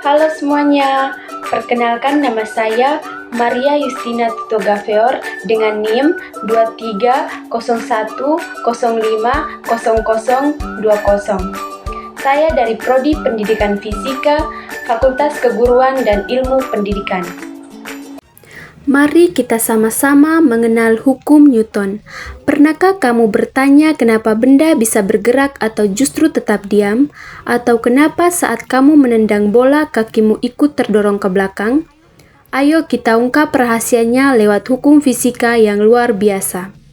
Halo semuanya, perkenalkan nama saya Maria Justina Tutogafeor dengan NIM 2301050020. Saya dari Prodi Pendidikan Fisika, Fakultas Keguruan dan Ilmu Pendidikan. Mari kita sama-sama mengenal hukum Newton. Pernahkah kamu bertanya kenapa benda bisa bergerak atau justru tetap diam? Atau kenapa saat kamu menendang bola kakimu ikut terdorong ke belakang? Ayo kita ungkap rahasianya lewat hukum fisika yang luar biasa.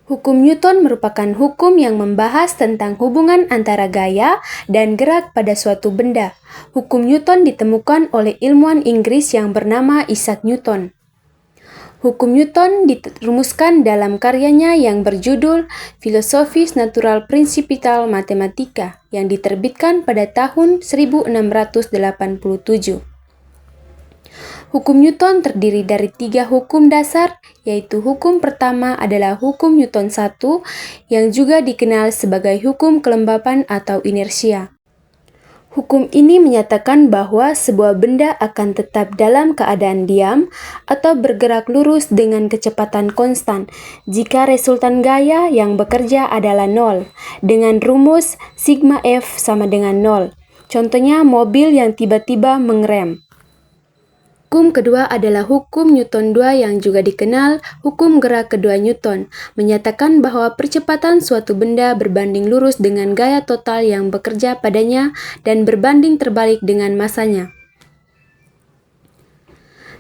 Hukum Newton merupakan hukum yang membahas tentang hubungan antara gaya dan gerak pada suatu benda. Hukum Newton ditemukan oleh ilmuwan Inggris yang bernama Isaac Newton. Hukum Newton dirumuskan dalam karyanya yang berjudul Philosophiae Naturae Principia Mathematica yang diterbitkan pada tahun 1687. Hukum Newton terdiri dari 3 hukum dasar, yaitu hukum pertama adalah hukum Newton 1 yang juga dikenal sebagai hukum kelembapan atau inersia. Hukum ini menyatakan bahwa sebuah benda akan tetap dalam keadaan diam atau bergerak lurus dengan kecepatan konstan jika resultan gaya yang bekerja adalah 0 dengan rumus sigma F sama dengan 0. Contohnya mobil yang tiba-tiba mengerem. Hukum kedua adalah hukum Newton 2 yang juga dikenal hukum gerak kedua Newton, menyatakan bahwa percepatan suatu benda berbanding lurus dengan gaya total yang bekerja padanya dan berbanding terbalik dengan masanya.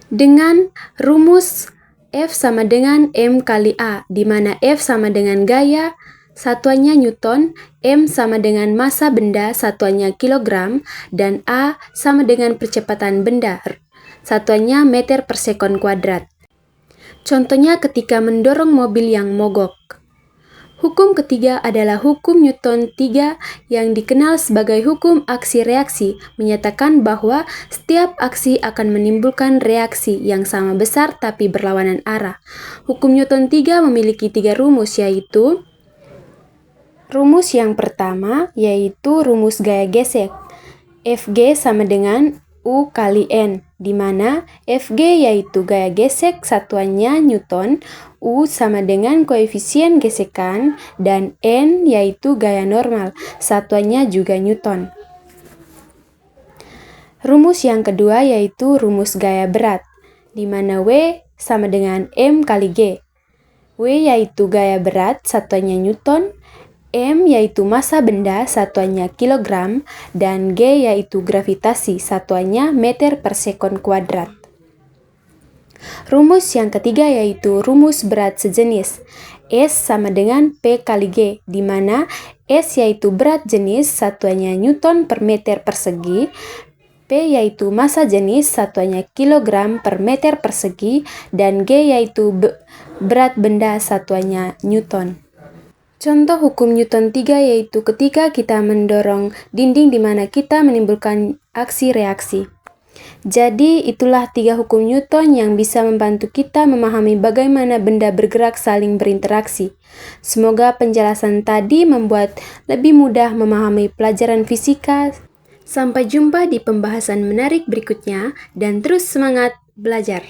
Dengan rumus F sama dengan M kali A, di mana F sama dengan gaya, satuannya Newton, M sama dengan massa benda, satuannya kilogram, dan A sama dengan percepatan benda, satuannya meter per sekon kuadrat. Contohnya ketika mendorong mobil yang mogok. Hukum ketiga adalah hukum Newton 3 yang dikenal sebagai hukum aksi-reaksi, menyatakan bahwa setiap aksi akan menimbulkan reaksi yang sama besar tapi berlawanan arah. Hukum Newton 3 memiliki 3 rumus, yaitu rumus yang pertama yaitu rumus gaya gesek. Fg sama dengan U kali N, di mana Fg yaitu gaya gesek satuannya Newton, U sama dengan koefisien gesekan, dan N yaitu gaya normal, satuannya juga Newton. Rumus yang kedua yaitu rumus gaya berat, di mana W sama dengan M kali G. W yaitu gaya berat, satuannya Newton, M yaitu massa benda, satuannya kilogram, dan G yaitu gravitasi, satuannya meter per sekon kuadrat. Rumus yang ketiga yaitu rumus berat sejenis. S sama dengan P kali G, di mana S yaitu berat jenis, satuannya Newton per meter persegi, P yaitu massa jenis, satuannya kilogram per meter persegi, dan G yaitu berat benda, satuannya Newton. Contoh hukum Newton 3 yaitu ketika kita mendorong dinding di mana kita menimbulkan aksi reaksi. Jadi itulah 3 hukum Newton yang bisa membantu kita memahami bagaimana benda bergerak saling berinteraksi. Semoga penjelasan tadi membuat lebih mudah memahami pelajaran fisika. Sampai jumpa di pembahasan menarik berikutnya dan terus semangat belajar.